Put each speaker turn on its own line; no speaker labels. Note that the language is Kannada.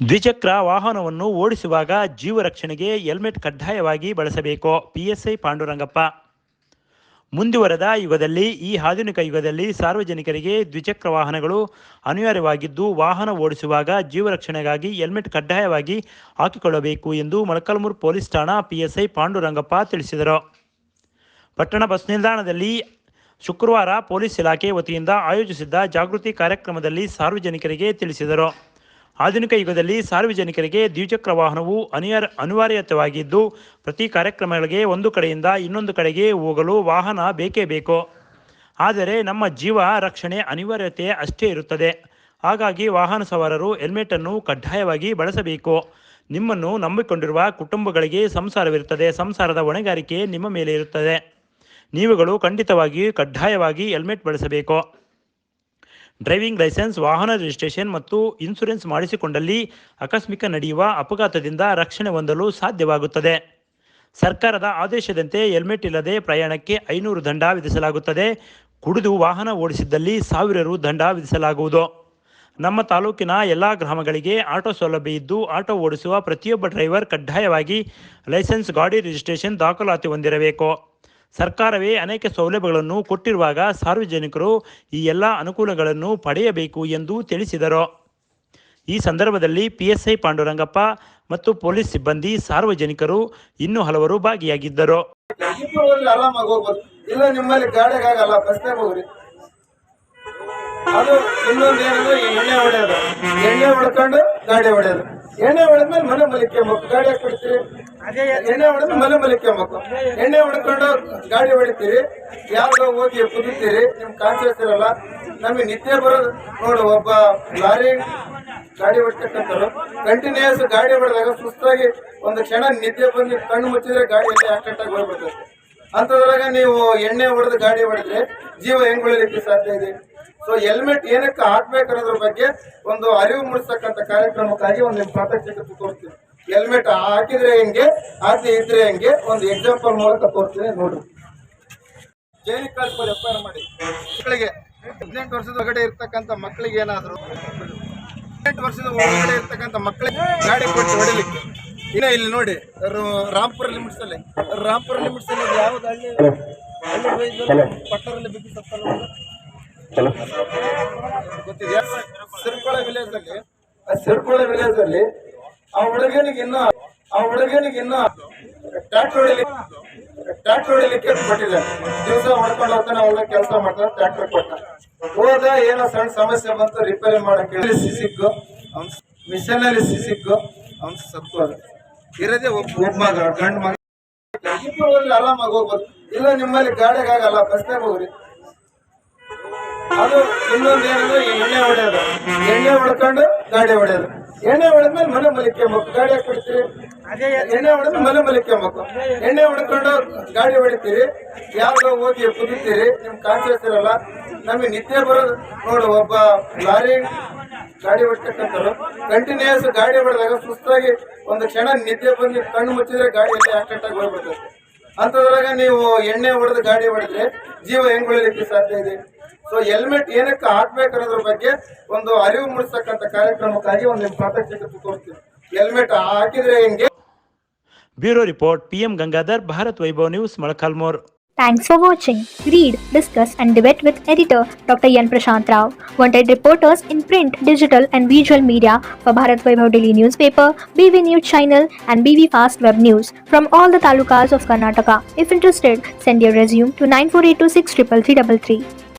ದ್ವಿಚಕ್ರ ವಾಹನವನ್ನು ಓಡಿಸುವಾಗ ಜೀವ ರಕ್ಷಣೆಗೆ ಹೆಲ್ಮೆಟ್ ಕಡ್ಡಾಯವಾಗಿ ಬಳಸಬೇಕು. ಪಿಎಸ್ಐ ಪಾಂಡುರಂಗಪ್ಪ. ಮುಂದುವರೆದ ಯುಗದಲ್ಲಿ, ಈ ಆಧುನಿಕ ಯುಗದಲ್ಲಿ ಸಾರ್ವಜನಿಕರಿಗೆ ದ್ವಿಚಕ್ರ ವಾಹನಗಳು ಅನಿವಾರ್ಯವಾಗಿದ್ದು, ವಾಹನ ಓಡಿಸುವಾಗ ಜೀವ ರಕ್ಷಣೆಗಾಗಿ ಹೆಲ್ಮೆಟ್ ಕಡ್ಡಾಯವಾಗಿ ಹಾಕಿಕೊಳ್ಳಬೇಕು ಎಂದು ಮೊಳಕಾಲ್ಮೂರು ಪೊಲೀಸ್ ಠಾಣಾ ಪಿಎಸ್ಐ ಪಾಂಡುರಂಗಪ್ಪ ತಿಳಿಸಿದರು. ಪಟ್ಟಣ ಬಸ್ ನಿಲ್ದಾಣದಲ್ಲಿ ಶುಕ್ರವಾರ ಪೊಲೀಸ್ ಇಲಾಖೆ ವತಿಯಿಂದ ಆಯೋಜಿಸಿದ್ದ ಜಾಗೃತಿ ಕಾರ್ಯಕ್ರಮದಲ್ಲಿ ಸಾರ್ವಜನಿಕರಿಗೆ ತಿಳಿಸಿದರು. ಆಧುನಿಕ ಯುಗದಲ್ಲಿ ಸಾರ್ವಜನಿಕರಿಗೆ ದ್ವಿಚಕ್ರ ವಾಹನವು ಅನಿವಾರ್ಯವಾಗಿದ್ದು, ಪ್ರತಿ ಕಾರ್ಯಕ್ರಮಗಳಿಗೆ ಒಂದು ಕಡೆಯಿಂದ ಇನ್ನೊಂದು ಕಡೆಗೆ ಹೋಗಲು ವಾಹನ ಬೇಕೇ ಬೇಕು. ಆದರೆ ನಮ್ಮ ಜೀವ ರಕ್ಷಣೆ ಅನಿವಾರ್ಯತೆ ಅಷ್ಟೇ ಇರುತ್ತದೆ. ಹಾಗಾಗಿ ವಾಹನ ಸವಾರರು ಹೆಲ್ಮೆಟನ್ನು ಕಡ್ಡಾಯವಾಗಿ ಬಳಸಬೇಕು. ನಿಮ್ಮನ್ನು ನಂಬಿಕೊಂಡಿರುವ ಕುಟುಂಬಗಳಿಗೆ ಸಂಸಾರವಿರುತ್ತದೆ. ಸಂಸಾರದ ಹೊಣೆಗಾರಿಕೆ ನಿಮ್ಮ ಮೇಲೆ ಇರುತ್ತದೆ. ನೀವುಗಳು ಖಂಡಿತವಾಗಿಯೂ ಕಡ್ಡಾಯವಾಗಿ ಹೆಲ್ಮೆಟ್ ಬಳಸಬೇಕು. ಡ್ರೈವಿಂಗ್ ಲೈಸೆನ್ಸ್, ವಾಹನ ರಿಜಿಸ್ಟ್ರೇಷನ್ ಮತ್ತು ಇನ್ಶೂರೆನ್ಸ್ ಮಾಡಿಸಿಕೊಂಡಲ್ಲಿ ಆಕಸ್ಮಿಕ ನಡೆಯುವ ಅಪಘಾತದಿಂದ ರಕ್ಷಣೆ ಹೊಂದಲು ಸಾಧ್ಯವಾಗುತ್ತದೆ. ಸರ್ಕಾರದ ಆದೇಶದಂತೆ ಹೆಲ್ಮೆಟ್ ಇಲ್ಲದೆ ಪ್ರಯಾಣಕ್ಕೆ 500 ದಂಡ ವಿಧಿಸಲಾಗುತ್ತದೆ. ಕುಡಿದು ವಾಹನ ಓಡಿಸಿದ್ದಲ್ಲಿ 1000 ರು ದಂಡ ವಿಧಿಸಲಾಗುವುದು. ನಮ್ಮ ತಾಲೂಕಿನ ಎಲ್ಲ ಗ್ರಾಮಗಳಿಗೆ ಆಟೋ ಸೌಲಭ್ಯ ಇದ್ದು, ಆಟೋ ಓಡಿಸುವ ಪ್ರತಿಯೊಬ್ಬ ಡ್ರೈವರ್ ಕಡ್ಡಾಯವಾಗಿ ಲೈಸೆನ್ಸ್, ಗಾಡಿ ರಿಜಿಸ್ಟ್ರೇಷನ್ ದಾಖಲಾತಿ ಹೊಂದಿರಬೇಕು. ಸರ್ಕಾರವೇ ಅನೇಕ ಸೌಲಭ್ಯಗಳನ್ನು ಕೊಟ್ಟಿರುವಾಗ ಸಾರ್ವಜನಿಕರು ಈ ಎಲ್ಲ ಅನುಕೂಲಗಳನ್ನು ಪಡೆಯಬೇಕು ಎಂದು ತಿಳಿಸಿದರು. ಈ ಸಂದರ್ಭದಲ್ಲಿ ಪಿಎಸ್ಐ ಪಾಂಡುರಂಗಪ್ಪ ಮತ್ತು ಪೊಲೀಸ್ ಸಿಬ್ಬಂದಿ, ಸಾರ್ವಜನಿಕರು ಇನ್ನೂ ಹಲವರು ಭಾಗಿಯಾಗಿದ್ದರು.
ನಿಮ್ಮಲ್ಲಿ ಗಾಡಿಗಾಗಲ್ಲ, ಬಸ್ನಾಗ ಹೋಗ್ರಿ. ಅದು ಇನ್ನೊಂದೇನಂದ್ರೆ ಎಣ್ಣೆ ಹೊಡೆಯೋದು, ಎಣ್ಣೆ ಹೊಡ್ಕೊಂಡು ಗಾಡಿ ಹೊಡೆಯೋದು. ಎಣ್ಣೆ ಹೊಡೆದ್ಮೇಲೆ ಮನೆ ಮಲಿಕ್ಕೊಂಬೇಕು. ಗಾಡಿ ಹಾಕಿ ಬಿಡ್ತೀರಿ, ಎಣ್ಣೆ ಹೊಡೆದ್ಮೇಲೆ ಮನೆ ಮಲಿಕ್ಕೊಂಬೇಕು. ಎಣ್ಣೆ ಹೊಡ್ಕೊಂಡು ಗಾಡಿ ಹೊಡಿತೀರಿ, ಯಾವ್ದೋ ಹೋಗಿ ಕುದಿತೀರಿ, ನಿಮ್ ಕಾನ್ಶಿಯಸ್ ಇರಲ್ಲ. ನಮಗೆ ನಿದ್ದೆ ಬರೋದು ನೋಡು. ಒಬ್ಬ ಲಾರಿ ಗಾಡಿ ಹೊಡ್ತಕ್ಕಂಥವ್ರು ಕಂಟಿನ್ಯೂಸ್ ಗಾಡಿ ಹೊಡೆದಾಗ ಸುಸ್ತಾಗಿ ಒಂದು ಕ್ಷಣ ನಿದ್ದೆ ಬಂದು ಕಣ್ಣು ಮುಚ್ಚಿದ್ರೆ ಗಾಡಿಯಲ್ಲಿ ಆಕ್ಸಿಡೆಂಟ್ ಆಗಿ ಹೋಗ್ಬಿಡ್ತದೆ. ಅಂತದ್ರಾಗ ನೀವು ಎಣ್ಣೆ ಹೊಡೆದು ಗಾಡಿ ಹೊಡೆದ್ರೆ ಜೀವ ಹೆಂಗ್ ಉಳಿಲಿಕ್ಕೆ ಸಾಧ್ಯ ಇದೆ? ಸೊ ಹೆಲ್ಮೆಟ್ ಏನಕ್ಕೆ ಹಾಕ್ಬೇಕನ್ನೋದ್ರ ಬಗ್ಗೆ ಒಂದು ಅರಿವು ಮೂಡಿಸ್ತಕ್ಕಂಥ ಕಾರ್ಯಕ್ರಮಕ್ಕಾಗಿ ಒಂದು ಪ್ರಾತ್ಯಕ್ಷಿಕೆ ತೋರಿಸ್ತೀನಿ. ಹೆಲ್ಮೆಟ್ ಹಾಕಿದ್ರೆ ಹೆಂಗೆ, ಹಾಕಿ ಇದ್ರೆ ಹೆಂಗೆ, ಒಂದು ಎಕ್ಸಾಂಪಲ್ ಮೂಲಕ ತೋರಿಸ್ತೀನಿ ನೋಡ್ರಿ. ಜೈಲಿಗೆ ಕಳಿಸ್ಬೋದು ಎಫ್ಐಆರ್ ಮಾಡಿ. ಮಕ್ಕಳಿಗೆ 18 ವರ್ಷದ ಒಳಗಡೆ ಇರ್ತಕ್ಕಂಥ ಮಕ್ಕಳಿಗೆ ಏನಾದ್ರು 18 ವರ್ಷದ ಒಳಗಡೆ ಇರ್ತಕ್ಕಂಥ ಮಕ್ಕಳಿಗೆ ಗಾಡಿ ಕೊಟ್ಟು ಹೊಡಿಲಿಕ್ಕೆ. ಇನ್ನ ಇಲ್ಲಿ ನೋಡಿ, ರಾಂಪುರ ಲಿಮಿಟ್ಸ್ ಅಲ್ಲಿ ಯಾವ್ದು ಹಳ್ಳಿ ಪಟ್ಟರಲ್ಲಿ ಬಿಗಿ ಸತ್ತಲ್ಲ ಗೊತ್ತಿದೆಯಾ? ಸಿರ್ಕೊಳ ವಿಲೇಜ್ ಅಲ್ಲಿ ಆ ಹುಡುಗನಿಗೆ ಇನ್ನು ಟ್ರ್ಯಾಕ್ಟರ್ ಹೊಡಿಲಿಕ್ಕೆ ಕೊಟ್ಟಿದ್ದಾರೆ. ದಿವಸ ಹೊಡ್ಕೊಂಡು ಹೋಗ್ತಾನೆ, ಅವನ್ನ ಕೆಲಸ ಮಾಡ್ತಾನೆ. ಟ್ರ್ಯಾಕ್ಟರ್ ಕೊಟ್ಟ ಹೋದ, ಏನೋ ಸಣ್ಣ ಸಮಸ್ಯೆ ಬಂತು, ರಿಪೇರಿ ಮಾಡಕ್ಕೆ ಸಿಕ್ಕು ಮಿಷನ್ ಅಲ್ಲಿ ಸಿಕ್ಕು ಅವ್ನು ಸತ್ಕೋದ. ಇರೋದೇ ಒಬ್ಬ ಮಗ, ಗಂಡು ಮಗ. ಇಬ್ಬರು ಹೋಗ್ಲಿ, ಆರಾಮಾಗಿ ಹೋಗ್ಬೋದು. ಇಲ್ಲ ನಿಮ್ಮಲ್ಲಿ ಗಾಡಿಗಾಗಲ್ಲ, ಬಸ್ನಾಗ ಹೋಗ್ರಿ. ಅದು ಇನ್ನೊಂದೇನಂದ್ರೆ ಎಣ್ಣೆ ಹೊಡೆಯೋದು, ಎಣ್ಣೆ ಹೊಡ್ಕೊಂಡು ಗಾಡಿ ಹೊಡೆಯೋದು. ಎಣ್ಣೆ ಹೊಡೆದ್ಮೇಲೆ ಮನೆ ಮಲಿಕ್ಕೊಂಬೇಕು. ಗಾಡಿ ಹಾಕಿ ಬಿಡ್ತೀರಿ, ಎಣ್ಣೆ ಹೊಡೆದ್ಮೇಲೆ ಮನೆ ಮಲಿಕ್ಕೊಂಬೇಕು. ಎಣ್ಣೆ ಹೊಡ್ಕೊಂಡು ಗಾಡಿ ಹೊಡಿತೀರಿ, ಯಾವ್ದೋ ಹೋಗಿ ಕುದಿತೀರಿ, ನಿಮ್ ಕಾನ್ಶಿಯಸ್ ಇರಲ್ಲ. ನಮಗೆ ನಿದ್ದೆ ಬರೋದು ನೋಡು. ಒಬ್ಬ ಲಾರಿ ಗಾಡಿ ಹೊಡ್ತಕ್ಕಂಥವ್ರು ಕಂಟಿನ್ಯೂಸ್ ಗಾಡಿ ಹೊಡೆದಾಗ ಸುಸ್ತಾಗಿ ಒಂದು ಕ್ಷಣ ನಿದ್ದೆ ಬಂದು ಕಣ್ಣು ಮುಚ್ಚಿದ್ರೆ ಗಾಡಿಯಲ್ಲಿ ಆಕ್ಸಿಡೆಂಟ್ ಆಗಿ ಹೋಗ್ಬಿಡ್ತದೆ. ಅಂತದ್ರಾಗ ನೀವು ಎಣ್ಣೆ ಹೊಡೆದು ಗಾಡಿ ಹೊಡೆದ್ರೆ ಜೀವ ಹೆಂಗ್ ಉಳಿಲಿಕ್ಕೆ ಸಾಧ್ಯ ಇದೆ? ಸೊ ಹೆಲ್ಮೆಟ್ ಏನಕ್ಕೆ ಹಾಕ್ಬೇಕನ್ನೋದ್ರ ಬಗ್ಗೆ ಒಂದು ಅರಿವು ಮೂಡಿಸ್ತಕ್ಕಂಥ ಕಾರ್ಯಕ್ರಮಕ್ಕಾಗಿ ಒಂದು ಪ್ರಾತ್ಯಕ್ಷಿಕೆ ತೋರಿಸ್ತೀವಿ. ಹೆಲ್ಮೆಟ್ ಹಾಕಿದ್ರೆ ಹೆಂಗೆ.
Bureau report, PM Gangadhar, Bharat Vaibhav news, Molakalmuru.
Thanks for watching. Read, discuss and debate with editor Dr. Yan Prashant Rao. Wanted reporters in print, digital and visual media for Bharat Vaibhav Daily Newspaper, BV News Channel and BV Fast Web News from all the talukas of Karnataka. If interested, send your resume to 9482633333.